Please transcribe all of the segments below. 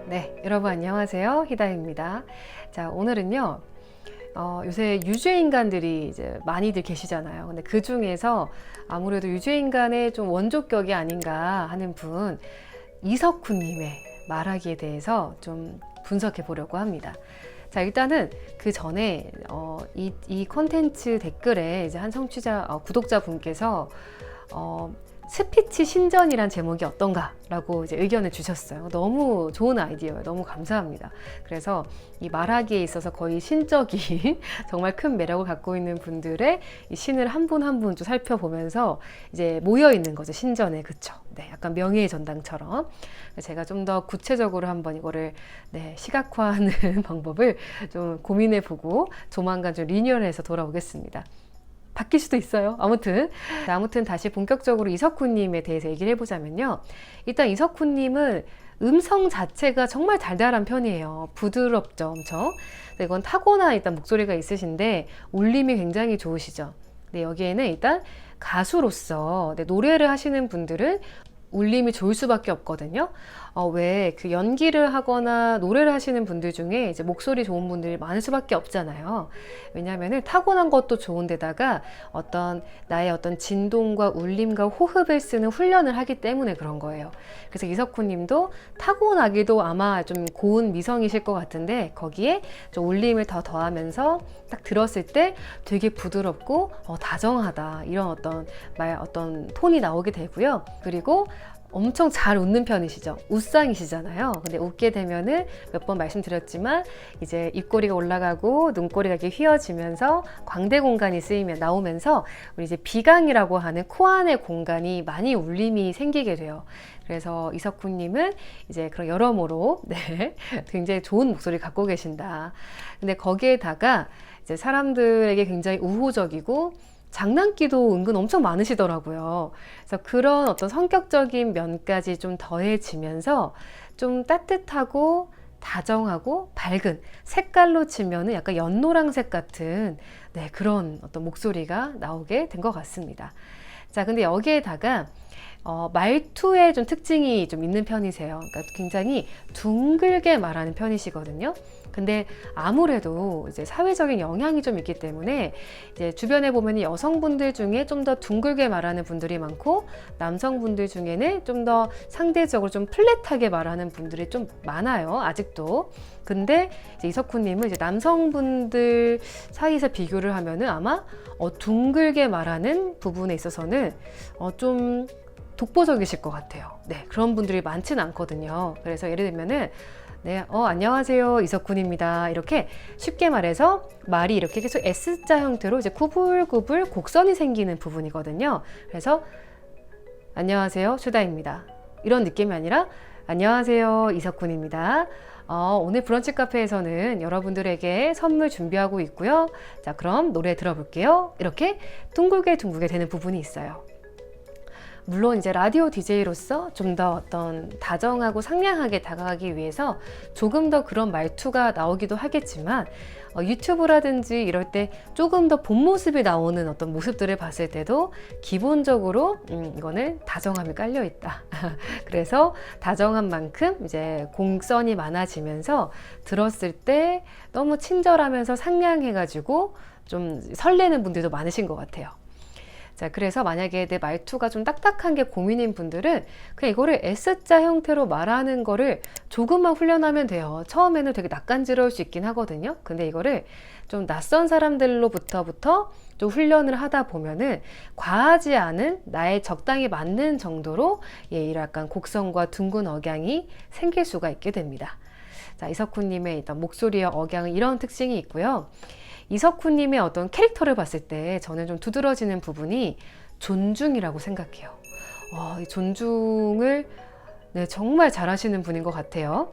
네, 여러분 안녕하세요. 희다입니다. 자, 오늘은요. 요새 유죄인간들이 이제 많이들 계시잖아요. 근데 그 중에서 아무래도 유죄인간의 좀 원조격이 아닌가 하는 분, 이석훈님의 말하기에 대해서 좀 분석해 보려고 합니다. 자, 일단은 그 전에 이 콘텐츠 댓글에 이제 한 청취자, 구독자분께서 스피치 신전이란 제목이 어떤가라고 이제 의견을 주셨어요. 너무 좋은 아이디어예요. 너무 감사합니다. 그래서 이 말하기에 있어서 거의 신적인 정말 큰 매력을 갖고 있는 분들의 이 신을 한 분 한 분 좀 살펴보면서 이제 모여 있는 거죠. 신전에. 그쵸? 네, 약간 명예의 전당처럼. 제가 좀 더 구체적으로 한번 이거를 시각화하는 방법을 좀 고민해 보고 조만간 좀 리뉴얼해서 돌아오겠습니다. 바뀔 수도 있어요. 아무튼 다시 본격적으로 이석훈님에 대해서 얘기를 해보자면요. 일단 이석훈님은 음성 자체가 정말 달달한 편이에요. 부드럽죠, 엄청. 이건 타고난 일단 목소리가 있으신데 울림이 굉장히 좋으시죠. 근데 여기에는 일단 가수로서 노래를 하시는 분들은 울림이 좋을 수밖에 없거든요. 왜 그 연기를 하거나 노래를 하시는 분들 중에 이제 목소리 좋은 분들이 많을 수밖에 없잖아요. 왜냐하면 타고난 것도 좋은데다가 나의 어떤 진동과 울림과 호흡을 쓰는 훈련을 하기 때문에 그런 거예요. 그래서 이석훈님도 타고나기도 아마 좀 고운 미성이실 것 같은데 거기에 좀 울림을 더 더하면서 딱 들었을 때 되게 부드럽고 다정하다 이런 어떤 톤이 나오게 되고요. 그리고 엄청 잘 웃는 편이시죠. 웃상이시잖아요. 근데 웃게 되면은 몇 번 말씀드렸지만 이제 입꼬리가 올라가고 눈꼬리가 이렇게 휘어지면서 광대 공간이 나오면서 우리 이제 비강이라고 하는 코 안의 공간이 많이 울림이 생기게 돼요. 그래서 이석훈님은 이제 그런 여러모로 굉장히 좋은 목소리 갖고 계신다. 근데 거기에다가 이제 사람들에게 굉장히 우호적이고 장난기도 은근 엄청 많으시더라고요. 그래서 그런 어떤 성격적인 면까지 좀 더해지면서 좀 따뜻하고 다정하고 밝은 색깔로 치면은 약간 연노랑색 같은 그런 어떤 목소리가 나오게 된 것 같습니다. 자, 근데 여기에다가 말투에 좀 특징이 좀 있는 편이세요. 그러니까 굉장히 둥글게 말하는 편이시거든요. 근데 아무래도 이제 사회적인 영향이 좀 있기 때문에 이제 주변에 보면 여성분들 중에 좀 더 둥글게 말하는 분들이 많고 남성분들 중에는 좀 더 상대적으로 좀 플랫하게 말하는 분들이 좀 많아요. 아직도. 근데 이제 이석훈님은 이제 남성분들 사이에서 비교를 하면은 아마 둥글게 말하는 부분에 있어서는 좀 독보적이실 것 같아요. 네, 그런 분들이 많지는 않거든요. 그래서 예를 들면은 안녕하세요. 이석훈입니다. 이렇게 쉽게 말해서 말이 이렇게 계속 S자 형태로 이제 구불구불 곡선이 생기는 부분이거든요. 그래서 안녕하세요. 슈다입니다. 이런 느낌이 아니라 안녕하세요. 이석훈입니다. 오늘 브런치 카페에서는 여러분들에게 선물 준비하고 있고요. 자, 그럼 노래 들어볼게요. 이렇게 둥글게 되는 부분이 있어요. 물론 이제 라디오 DJ로서 좀 더 어떤 다정하고 상냥하게 다가가기 위해서 조금 더 그런 말투가 나오기도 하겠지만 유튜브라든지 이럴 때 조금 더 본 모습이 나오는 어떤 모습들을 봤을 때도 기본적으로 이거는 다정함이 깔려 있다. 그래서 다정한 만큼 이제 공선이 많아지면서 들었을 때 너무 친절하면서 상냥해가지고 좀 설레는 분들도 많으신 것 같아요. 자, 그래서 만약에 내 말투가 좀 딱딱한 게 고민인 분들은 그냥 이거를 S자 형태로 말하는 거를 조금만 훈련하면 돼요. 처음에는 되게 낯간지러울 수 있긴 하거든요. 근데 이거를 좀 낯선 사람들로부터 좀 훈련을 하다 보면은 과하지 않은 나의 적당히 맞는 정도로 이런 약간 곡선과 둥근 억양이 생길 수가 있게 됩니다. 자, 이석훈님의 일단 목소리의 억양은 이런 특징이 있고요. 이석훈님의 어떤 캐릭터를 봤을 때 저는 좀 두드러지는 부분이 존중이라고 생각해요. 이 존중을 정말 잘하시는 분인 것 같아요.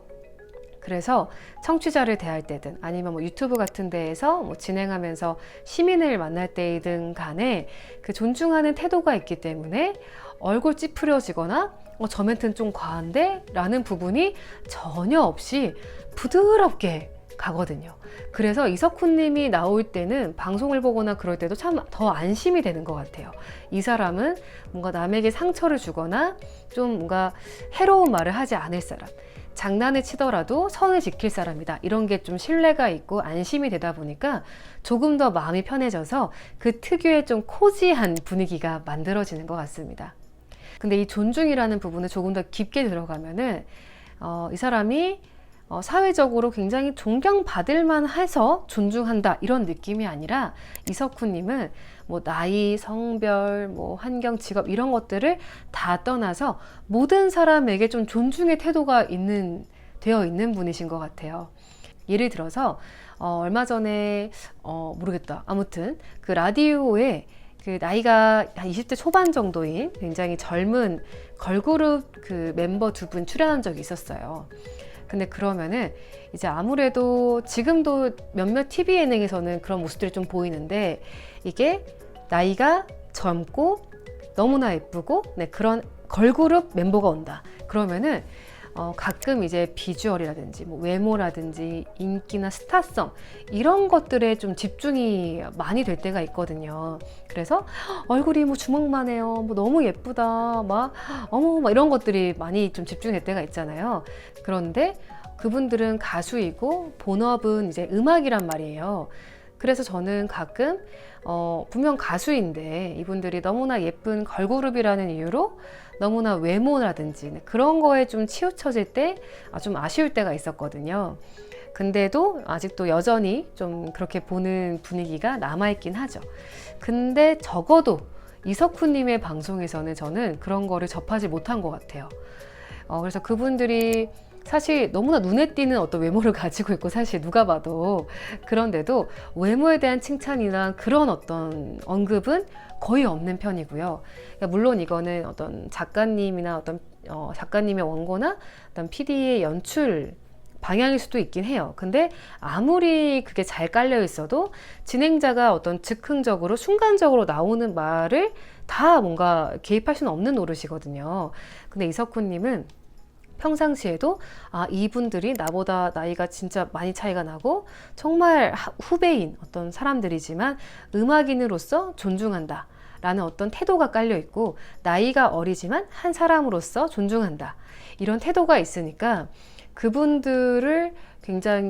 그래서 청취자를 대할 때든 아니면 뭐 유튜브 같은 데에서 뭐 진행하면서 시민을 만날 때이든 간에 그 존중하는 태도가 있기 때문에 얼굴 찌푸려지거나 저 멘트는 좀 과한데? 라는 부분이 전혀 없이 부드럽게 가거든요. 그래서 이석훈님이 나올 때는 방송을 보거나 그럴 때도 참 더 안심이 되는 것 같아요. 이 사람은 뭔가 남에게 상처를 주거나 좀 뭔가 해로운 말을 하지 않을 사람. 장난을 치더라도 선을 지킬 사람이다. 이런 게 좀 신뢰가 있고 안심이 되다 보니까 조금 더 마음이 편해져서 그 특유의 좀 코지한 분위기가 만들어지는 것 같습니다. 근데 이 존중이라는 부분을 조금 더 깊게 들어가면은 이 사람이 사회적으로 굉장히 존경받을 만해서 존중한다 이런 느낌이 아니라 이석훈님은 뭐 나이, 성별, 뭐 환경, 직업 이런 것들을 다 떠나서 모든 사람에게 좀 존중의 태도가 되어 있는 분이신 것 같아요. 예를 들어서 얼마 전에 모르겠다. 아무튼 그 라디오에 그 나이가 한 20대 초반 정도인 굉장히 젊은 걸그룹 그 멤버 두 분 출연한 적이 있었어요. 근데 그러면은 이제 아무래도 지금도 몇몇 TV 예능에서는 그런 모습들이 좀 보이는데 이게 나이가 젊고 너무나 예쁘고 그런 걸그룹 멤버가 온다. 그러면은 가끔 이제 비주얼이라든지 뭐 외모라든지 인기나 스타성 이런 것들에 좀 집중이 많이 될 때가 있거든요. 그래서 얼굴이 뭐 주먹만 해요. 뭐 너무 예쁘다. 막 어머 막 이런 것들이 많이 좀 집중될 때가 있잖아요. 그런데 그분들은 가수이고 본업은 이제 음악이란 말이에요. 그래서 저는 가끔 분명 가수인데 이분들이 너무나 예쁜 걸그룹이라는 이유로 너무나 외모라든지 그런 거에 좀 치우쳐질 때 좀 아쉬울 때가 있었거든요. 근데도 아직도 여전히 좀 그렇게 보는 분위기가 남아있긴 하죠. 근데 적어도 이석훈님의 방송에서는 저는 그런 거를 접하지 못한 것 같아요. 그래서 그분들이 사실 너무나 눈에 띄는 어떤 외모를 가지고 있고 사실 누가 봐도 그런데도 외모에 대한 칭찬이나 그런 어떤 언급은 거의 없는 편이고요. 그러니까 물론 이거는 어떤 작가님이나 어떤 작가님의 원고나 어떤 PD의 연출 방향일 수도 있긴 해요. 근데 아무리 그게 잘 깔려 있어도 진행자가 어떤 즉흥적으로 순간적으로 나오는 말을 다 뭔가 개입할 수는 없는 노릇이거든요. 근데 이석훈님은 평상시에도 이분들이 나보다 나이가 진짜 많이 차이가 나고 정말 후배인 어떤 사람들이지만 음악인으로서 존중한다 라는 어떤 태도가 깔려 있고 나이가 어리지만 한 사람으로서 존중한다 이런 태도가 있으니까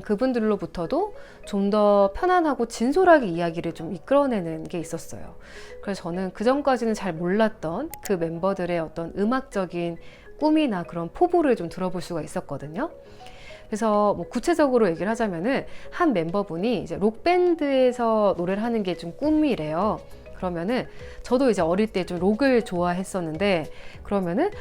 그분들로부터도 좀 더 편안하고 진솔하게 이야기를 좀 이끌어내는 게 있었어요. 그래서 저는 그 전까지는 잘 몰랐던 그 멤버들의 어떤 음악적인 꿈이나 그런 포부를 좀 들어볼 수가 있었거든요. 그래서 뭐 구체적으로 얘기를 하자면은 한 멤버분이 이제 록밴드에서 노래를 하는 게 좀 꿈이래요. 그러면은 저도 이제 어릴 때 좀 록을 좋아했었는데 그러면은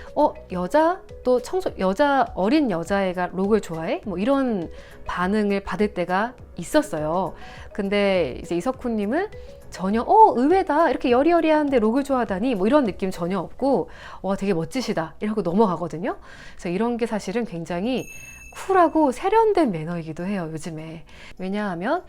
어린 여자애가 록을 좋아해? 뭐 이런 반응을 받을 때가 있었어요. 근데 이제 이석훈님은 전혀 의외다 이렇게 여리여리한데 록을 좋아하다니 뭐 이런 느낌 전혀 없고 와 되게 멋지시다 이러고 넘어가거든요. 그래서 이런 게 사실은 굉장히 쿨하고 세련된 매너이기도 해요 요즘에. 왜냐하면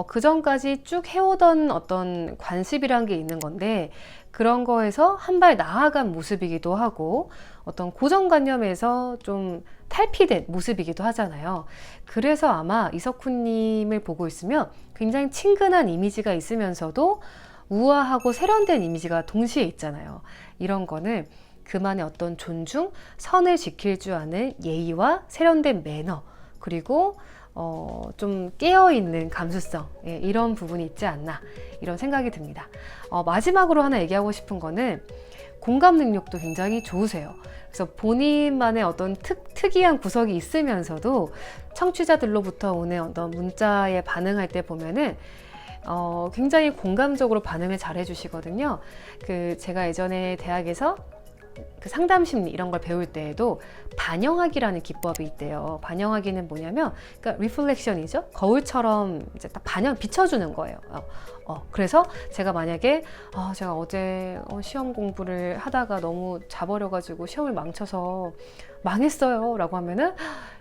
그 전까지 쭉 해오던 어떤 관습이란 게 있는 건데 그런 거에서 한 발 나아간 모습이기도 하고 어떤 고정관념에서 좀 탈피된 모습이기도 하잖아요. 그래서 아마 이석훈님을 보고 있으면 굉장히 친근한 이미지가 있으면서도 우아하고 세련된 이미지가 동시에 있잖아요. 이런 거는 그만의 어떤 존중, 선을 지킬 줄 아는 예의와 세련된 매너, 그리고 좀 깨어있는 감수성, 이런 부분이 있지 않나 이런 생각이 듭니다. 마지막으로 하나 얘기하고 싶은 거는 공감 능력도 굉장히 좋으세요. 그래서 본인만의 어떤 특이한 구석이 있으면서도 청취자들로부터 오는 어떤 문자에 반응할 때 보면은 굉장히 공감적으로 반응을 잘 해주시거든요. 제가 예전에 대학에서 그 상담 심리 이런 걸 배울 때에도 반영하기라는 기법이 있대요. 반영하기는 뭐냐면, 그러니까 리플렉션이죠. 거울처럼 이제 딱 비춰주는 거예요. 그래서 제가 만약에 제가 어제 시험 공부를 하다가 너무 자버려가지고 시험을 망쳐서 망했어요 라고 하면은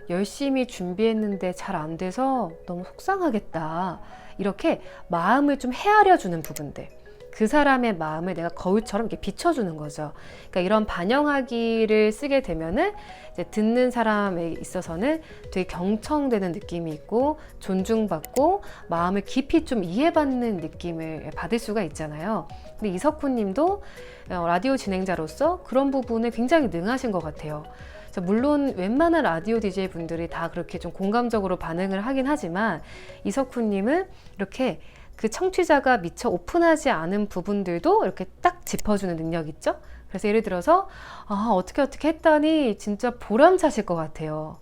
열심히 준비했는데 잘 안 돼서 너무 속상하겠다 이렇게 마음을 좀 헤아려 주는 부분들, 그 사람의 마음을 내가 거울처럼 이렇게 비춰주는 거죠. 그러니까 이런 반영하기를 쓰게 되면은 이제 듣는 사람에 있어서는 되게 경청되는 느낌이 있고 존중받고 마음을 깊이 좀 이해받는 느낌을 받을 수가 있잖아요. 근데 이석훈 님도 라디오 진행자로서 그런 부분을 굉장히 능하신 것 같아요. 그래서 물론 웬만한 라디오 DJ 분들이 다 그렇게 좀 공감적으로 반응을 하긴 하지만 이석훈님은 이렇게 그 청취자가 미처 오픈하지 않은 부분들도 이렇게 딱 짚어주는 능력 있죠? 그래서 예를 들어서 어떻게 했다니 진짜 보람차실 것 같아요.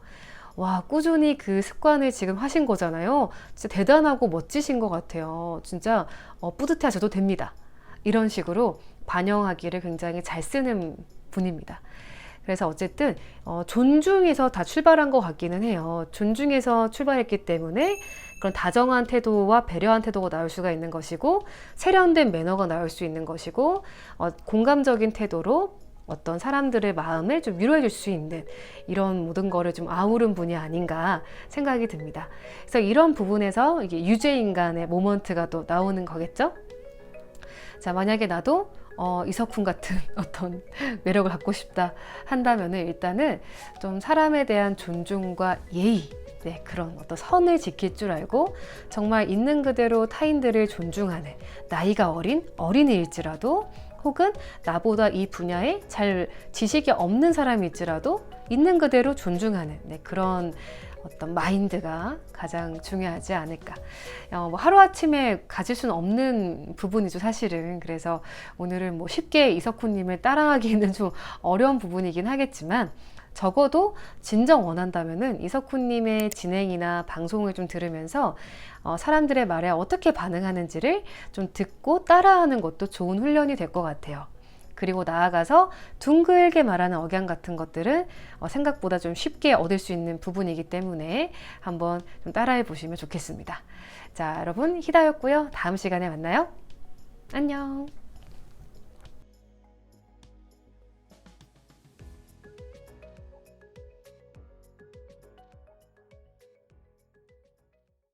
와, 꾸준히 그 습관을 지금 하신 거잖아요. 진짜 대단하고 멋지신 것 같아요. 진짜 뿌듯해 하셔도 됩니다. 이런 식으로 반영하기를 굉장히 잘 쓰는 분입니다. 그래서 어쨌든 존중에서 다 출발한 것 같기는 해요. 존중에서 출발했기 때문에 그런 다정한 태도와 배려한 태도가 나올 수가 있는 것이고, 세련된 매너가 나올 수 있는 것이고, 공감적인 태도로 어떤 사람들의 마음을 좀 위로해 줄 수 있는 이런 모든 거를 좀 아우른 분이 아닌가 생각이 듭니다. 그래서 이런 부분에서 이게 유죄인간의 모먼트가 또 나오는 거겠죠? 자, 만약에 나도 이석훈 같은 어떤 매력을 갖고 싶다 한다면은 일단은 좀 사람에 대한 존중과 예의, 네, 그런 어떤 선을 지킬 줄 알고 정말 있는 그대로 타인들을 존중하는, 나이가 어린 어린이일지라도 혹은 나보다 이 분야에 잘 지식이 없는 사람일지라도 있는 그대로 존중하는, 네, 그런 어떤 마인드가 가장 중요하지 않을까. 뭐 하루아침에 가질 수는 없는 부분이죠, 사실은. 그래서 오늘은 뭐 쉽게 이석훈님을 따라하기는 좀 어려운 부분이긴 하겠지만, 적어도 진정 원한다면은 이석훈님의 진행이나 방송을 좀 들으면서 사람들의 말에 어떻게 반응하는지를 좀 듣고 따라하는 것도 좋은 훈련이 될 것 같아요. 그리고 나아가서 둥글게 말하는 억양 같은 것들은 생각보다 좀 쉽게 얻을 수 있는 부분이기 때문에 한번 좀 따라해 보시면 좋겠습니다. 자, 여러분, 희다였고요. 다음 시간에 만나요. 안녕.